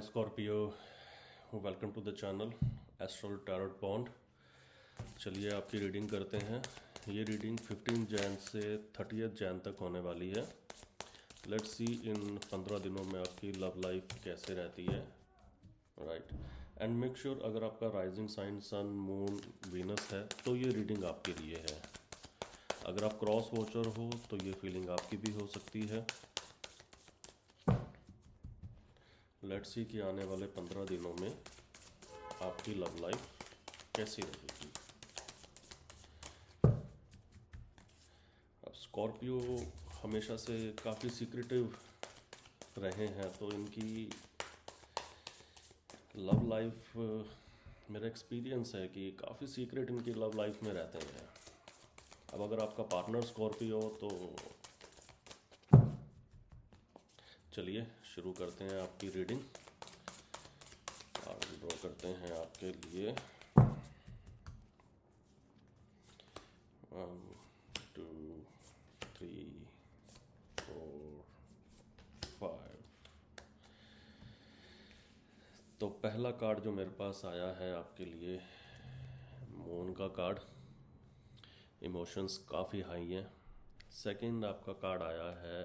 Scorpio, welcome to the channel astral tarot bond. चलिए आपकी reading करते हैं। ये रीडिंग 15 जैन से 30 जैन तक होने वाली है। लेट्स सी इन 15 दिनों में आपकी लव लाइफ कैसे रहती है, राइट। एंड मेक श्योर अगर आपका rising sign sun moon Venus है तो ये रीडिंग आपके लिए है। अगर आप क्रॉस वॉचर हो तो ये फीलिंग आपकी भी हो सकती है। लेट्स सी कि आने वाले 15 दिनों में आपकी लव लाइफ कैसी रहेगी। अब स्कॉर्पियो हमेशा से काफ़ी सीक्रेटिव रहे हैं, तो इनकी लव लाइफ, मेरा एक्सपीरियंस है कि काफ़ी सीक्रेट इनकी लव लाइफ में रहते हैं। अब अगर आपका पार्टनर स्कॉर्पियो हो तो चलिए शुरू करते हैं आपकी रीडिंग। आप ड्रॉ करते हैं आपके लिए 1 2 3 4 5। तो पहला कार्ड जो मेरे पास आया है आपके लिए, मून का कार्ड। इमोशंस काफ़ी हाई हैं। सेकंड आपका कार्ड आया है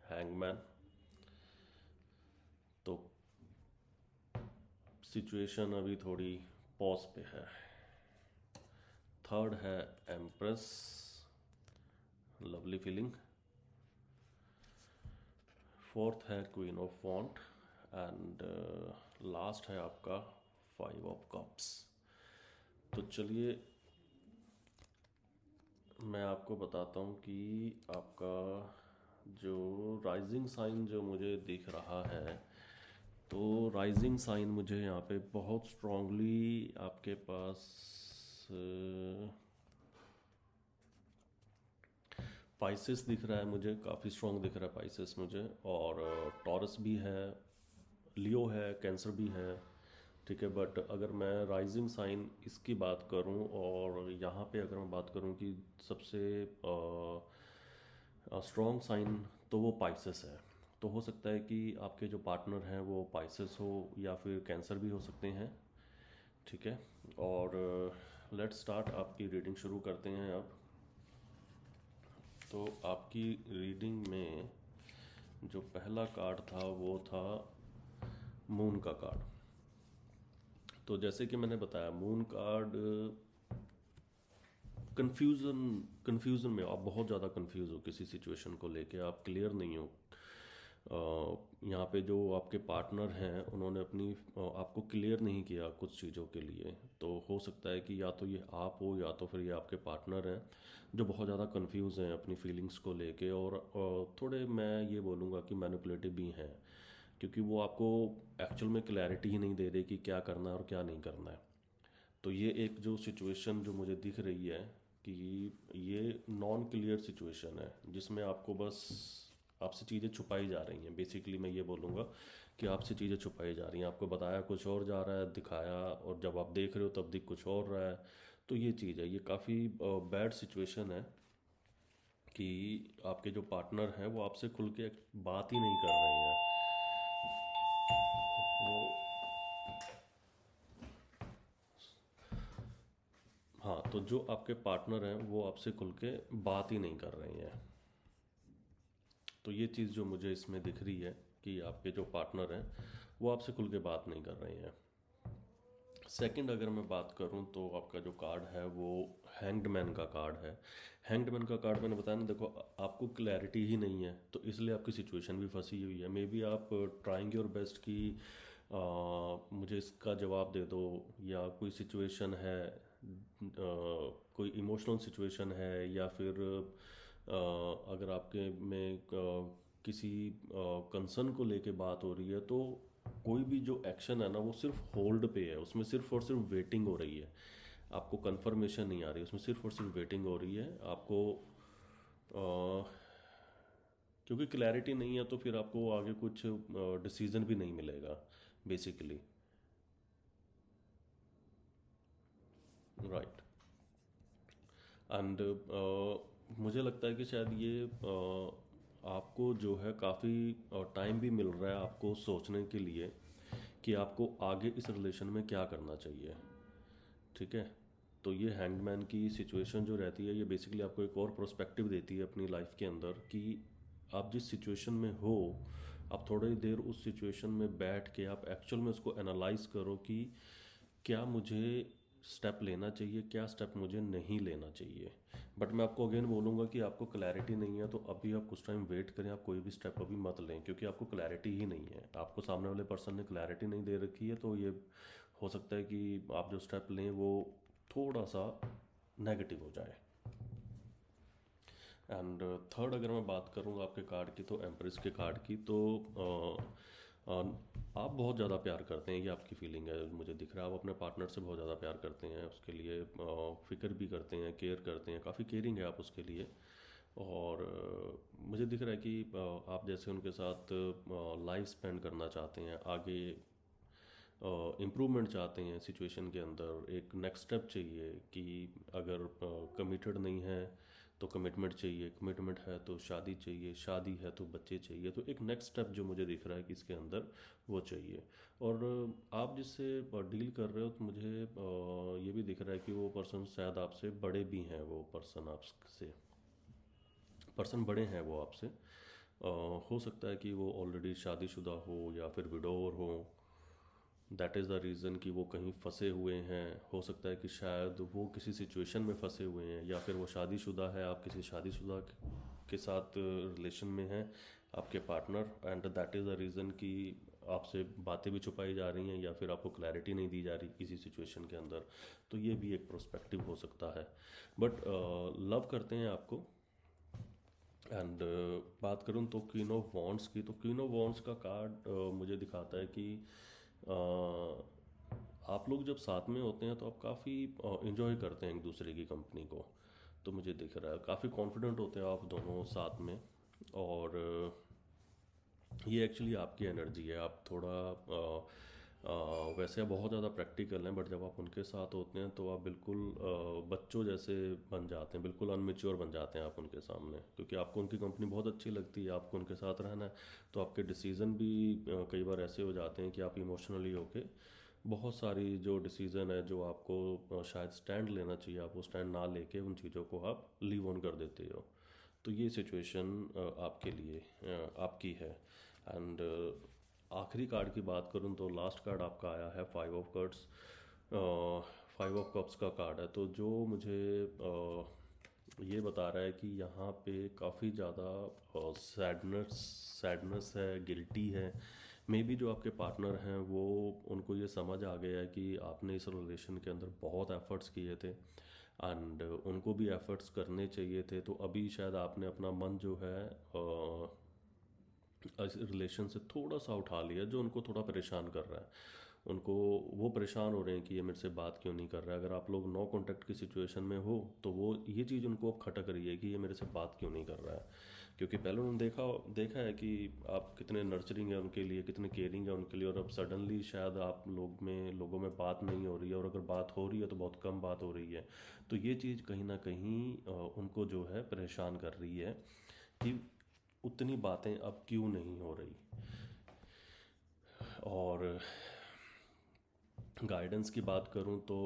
हैंगमैन। तो सिचुएशन अभी थोड़ी पॉज पे है। थर्ड है एम्प्रेस, लवली फीलिंग। फोर्थ है queen of want and last है आपका 5 ऑफ कप्स। तो चलिए मैं आपको बताता हूँ कि आपका जो राइजिंग साइन जो मुझे दिख रहा है, तो राइजिंग साइन मुझे यहाँ पे बहुत स्ट्रांगली आपके पास पाइसेस दिख रहा है। मुझे काफ़ी स्ट्रांग दिख रहा है पाइसेस मुझे, और टॉरस भी है, लियो है, कैंसर भी है, ठीक है। बट अगर मैं राइजिंग साइन इसकी बात करूं और यहाँ पे अगर मैं बात करूं कि सबसे स्ट्रॉन्ग साइन, तो वो पाइसेस है। तो हो सकता है कि आपके जो पार्टनर हैं वो पाइसेस हो या फिर कैंसर भी हो सकते हैं, ठीक है। और लेट्स स्टार्ट, आपकी रीडिंग शुरू करते हैं अब। तो आपकी रीडिंग में जो पहला कार्ड था वो था मून का कार्ड। तो जैसे कि मैंने बताया, मून कार्ड कंफ्यूजन में आप बहुत ज़्यादा कंफ्यूज हो किसी सिचुएशन को लेके, आप क्लियर नहीं हो। यहाँ पे जो आपके पार्टनर हैं उन्होंने अपनी आपको क्लियर नहीं किया कुछ चीज़ों के लिए। तो हो सकता है कि या तो ये आप हो या तो फिर ये आपके पार्टनर हैं जो बहुत ज़्यादा कंफ्यूज हैं अपनी फीलिंग्स को लेके, और थोड़े मैं ये बोलूँगा कि मैनिपुलेटिव भी हैं, क्योंकि वो आपको एक्चुअल में क्लैरिटी ही नहीं दे रहे कि क्या करना है और क्या नहीं करना है। तो ये एक जो सिचुएशन जो मुझे दिख रही है कि ये नॉन क्लियर सिचुएशन है, जिसमें आपको बस आपसे चीज़ें छुपाई जा रही हैं। बेसिकली मैं ये बोलूँगा कि आपसे चीज़ें छुपाई जा रही हैं, आपको बताया कुछ और जा रहा है, दिखाया, और जब आप देख रहे हो तब दिख कुछ और रहा है। तो ये चीज़ है, ये काफ़ी बैड सिचुएशन है कि आपके जो पार्टनर हैं वो आपसे खुल के बात ही नहीं कर रहे हैं। वो, हाँ, तो जो आपके पार्टनर हैं वो आपसे खुल के बात ही नहीं कर रहे हैं। तो ये चीज़ जो मुझे इसमें दिख रही है कि आपके जो पार्टनर हैं वो आपसे खुल के बात नहीं कर रहे हैं। सेकंड अगर मैं बात करूं तो आपका जो कार्ड है वो हैंग्ड मैन का कार्ड है। हैंग्ड मैन का कार्ड मैंने बताया ना, देखो आपको क्लैरिटी ही नहीं है तो इसलिए आपकी सिचुएशन भी फंसी हुई है। मे बी आप ट्राइंग योर बेस्ट कि मुझे इसका जवाब दे दो, या कोई सिचुएशन है, कोई इमोशनल सिचुएशन है, या फिर अगर आपके में किसी कंसर्न को लेके बात हो रही है, तो कोई भी जो एक्शन है ना वो सिर्फ होल्ड पे है, उसमें सिर्फ और सिर्फ वेटिंग हो रही है। आपको कंफर्मेशन नहीं आ रही, उसमें सिर्फ और सिर्फ वेटिंग हो रही है। आपको क्योंकि क्लैरिटी नहीं है तो फिर आपको आगे कुछ डिसीजन भी नहीं मिलेगा बेसिकली, राइट। एंड मुझे लगता है कि शायद ये आपको जो है काफ़ी टाइम भी मिल रहा है आपको सोचने के लिए कि आपको आगे इस रिलेशन में क्या करना चाहिए। ठीक है। तो ये हैंगमैन की सिचुएशन जो रहती है, ये बेसिकली आपको एक और प्रोस्पेक्टिव देती है अपनी लाइफ के अंदर कि आप जिस सिचुएशन में हो, आप थोड़ी देर उस सिचुएशन में बैठ के आप एक्चुअल में उसको एनालाइज करो कि क्या मुझे स्टेप लेना चाहिए, क्या स्टेप मुझे नहीं लेना चाहिए। बट मैं आपको अगेन बोलूँगा कि आपको क्लैरिटी नहीं है तो अभी आप कुछ टाइम वेट करें, आप कोई भी स्टेप अभी मत लें, क्योंकि आपको क्लैरिटी ही नहीं है, आपको सामने वाले पर्सन ने क्लैरिटी नहीं दे रखी है। तो ये हो सकता है कि आप जो स्टेप लें वो थोड़ा सा नेगेटिव हो जाए। एंड थर्ड अगर मैं बात करूँ आपके कार्ड की, तो एम्प्रेस के कार्ड की, तो आप बहुत ज़्यादा प्यार करते हैं, ये आपकी फीलिंग है, मुझे दिख रहा है। आप अपने पार्टनर से बहुत ज़्यादा प्यार करते हैं, उसके लिए फिक्र भी करते हैं, केयर करते हैं, काफ़ी केयरिंग है आप उसके लिए। और मुझे दिख रहा है कि आप जैसे उनके साथ लाइफ स्पेंड करना चाहते हैं, आगे इम्प्रूवमेंट चाहते हैं सिचुएशन के अंदर, एक नेक्स्ट स्टेप चाहिए कि अगर कमिटेड नहीं है तो कमिटमेंट चाहिए, कमिटमेंट है तो शादी चाहिए, शादी है तो बच्चे चाहिए। तो एक नेक्स्ट स्टेप जो मुझे दिख रहा है कि इसके अंदर वो चाहिए। और आप जिससे डील कर रहे हो, तो मुझे ये भी दिख रहा है कि वो पर्सन शायद आपसे बड़े भी हैं, वो पर्सन बड़े हैं वो आपसे। हो सकता है कि वो ऑलरेडी शादीशुदा हो या फिर विडोवर हो। दैट इज़ द रीज़न कि वो कहीं फंसे हुए हैं। हो सकता है कि शायद वो किसी सिचुएशन में फंसे हुए हैं, या फिर वो शादीशुदा है, आप किसी शादीशुदा के साथ रिलेशन में हैं, आपके partner, and that is the reason कि आपसे बातें भी छुपाई जा रही हैं या फिर आपको क्लैरिटी नहीं दी जा रही किसी सिचुएशन के अंदर। तो ये भी एक प्रोस्पेक्टिव हो सकता है। बट लव करते हैं आपको। एंड बात करूँ तो क्वीन ऑफ वॉन्ड्स की, तो क्वीन ऑफ वॉन्ड्स का कार्ड मुझे दिखाता है कि आप लोग जब साथ में होते हैं तो आप काफ़ी इंजॉय करते हैं एक दूसरे की कंपनी को। तो मुझे दिख रहा है काफ़ी कॉन्फिडेंट होते हैं आप दोनों साथ में। और ये एक्चुअली आपकी एनर्जी है। आप थोड़ा वैसे आप बहुत ज़्यादा प्रैक्टिकल हैं, बट जब आप उनके साथ होते हैं तो आप बिल्कुल बच्चों जैसे बन जाते हैं, बिल्कुल अनमेच्योर बन जाते हैं आप उनके सामने, क्योंकि आपको उनकी कंपनी बहुत अच्छी लगती है, आपको उनके साथ रहना है। तो आपके डिसीज़न भी कई बार ऐसे हो जाते हैं कि आप इमोशनली होके बहुत सारी जो डिसीज़न है जो आपको शायद स्टैंड लेना चाहिए, आप वो स्टैंड ना लेके उन चीज़ों को आप लीव ऑन कर देते हो। तो ये सिचुएशन आपके लिए आपकी है। एंड आखिरी कार्ड की बात करूँ तो लास्ट कार्ड आपका आया है 5 ऑफ कप्स। 5 ऑफ कप्स का कार्ड है, तो जो मुझे ये बता रहा है कि यहाँ पे काफ़ी ज़्यादा सैडनेस सैडनेस है, गिल्टी है। मे बी जो आपके पार्टनर हैं वो, उनको ये समझ आ गया है कि आपने इस रिलेशन के अंदर बहुत एफर्ट्स किए थे, एंड उनको भी एफर्ट्स करने चाहिए थे। तो अभी शायद आपने अपना मन जो है इस रिलेशन से थोड़ा सा उठा लिया, जो उनको थोड़ा परेशान कर रहा है। उनको, वो परेशान हो रहे हैं कि ये मेरे से बात क्यों नहीं कर रहा है। अगर आप लोग नो कांटेक्ट की सिचुएशन में हो तो वो ये चीज़ उनको अब खटक रही है कि ये मेरे से बात क्यों नहीं कर रहा है। क्योंकि पहले उन्होंने देखा है कि आप कितने नर्चरिंग है उनके लिए, कितने केयरिंग है उनके लिए, और अब सडनली शायद आप लोगों में बात नहीं हो रही है, और अगर बात हो रही है तो बहुत कम बात हो रही है। तो ये चीज़ कहीं ना कहीं उनको जो है परेशान कर रही है कि उतनी बातें अब क्यों नहीं हो रही। और गाइडेंस की बात करूं तो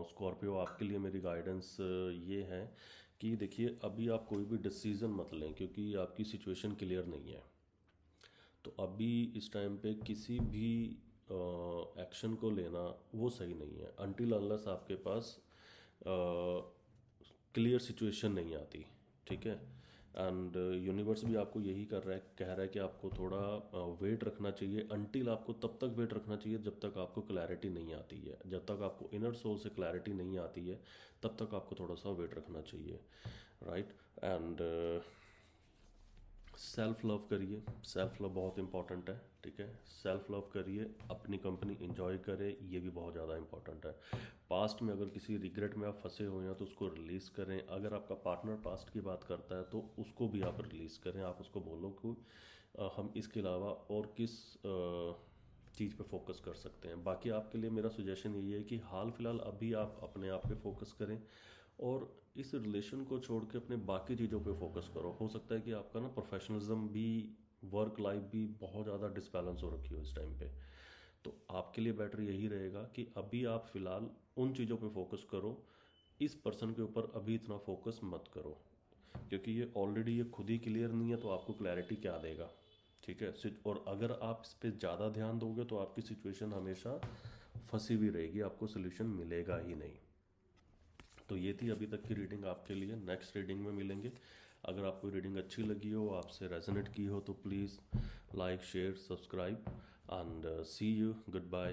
स्कॉर्पियो, आपके लिए मेरी गाइडेंस ये है कि देखिए, अभी आप कोई भी डिसीज़न मत लें, क्योंकि आपकी सिचुएशन क्लियर नहीं है। तो अभी इस टाइम पे किसी भी एक्शन को लेना वो सही नहीं है, अनटिल अनलेस आपके पास क्लियर सिचुएशन नहीं आती। ठीक है। एंड यूनिवर्स भी आपको यही कह रहा है कि आपको थोड़ा वेट रखना चाहिए, अनटिल आपको तब तक वेट रखना चाहिए जब तक आपको क्लैरिटी नहीं आती है, जब तक आपको इनर सोल से क्लैरिटी नहीं आती है, तब तक आपको थोड़ा सा वेट रखना चाहिए। राइट। एंड सेल्फ लव करिए, सेल्फ लव बहुत इंपॉर्टेंट है। ठीक है। सेल्फ लव करिए, अपनी कंपनी इंजॉय करें, ये भी बहुत ज़्यादा इंपॉर्टेंट है। पास्ट में अगर किसी रिग्रेट में आप फंसे हुए हैं तो उसको रिलीज़ करें। अगर आपका पार्टनर पास्ट की बात करता है तो उसको भी आप रिलीज़ करें। आप उसको बोलो कि हम इसके अलावा और किस चीज़ पे फोकस कर सकते हैं। बाकी आपके लिए मेरा सुजेशन यही है कि हाल फिलहाल अभी आप अपने आप पे फोकस करें, और इस रिलेशन को छोड़ के अपने बाकी चीज़ों पे फोकस करो। हो सकता है कि आपका ना प्रोफेशनलिज्म भी, वर्क लाइफ भी बहुत ज़्यादा डिसबैलेंस हो रखी हो इस टाइम पे। तो आपके लिए बेटर यही रहेगा कि अभी आप फिलहाल उन चीज़ों पे फोकस करो, इस पर्सन के ऊपर अभी इतना फोकस मत करो, क्योंकि ये ऑलरेडी ये खुद ही क्लियर नहीं है तो आपको क्लैरिटी क्या देगा। ठीक है। और अगर आप इस पर ज़्यादा ध्यान दोगे तो आपकी सिचुएशन हमेशा फंसी हुई रहेगी, आपको सोल्यूशन मिलेगा ही नहीं। तो ये थी अभी तक की रीडिंग आपके लिए। नेक्स्ट रीडिंग में मिलेंगे। अगर आपको रीडिंग अच्छी लगी हो, आपसे रेजोनेट की हो, तो please like share subscribe and see you, good bye.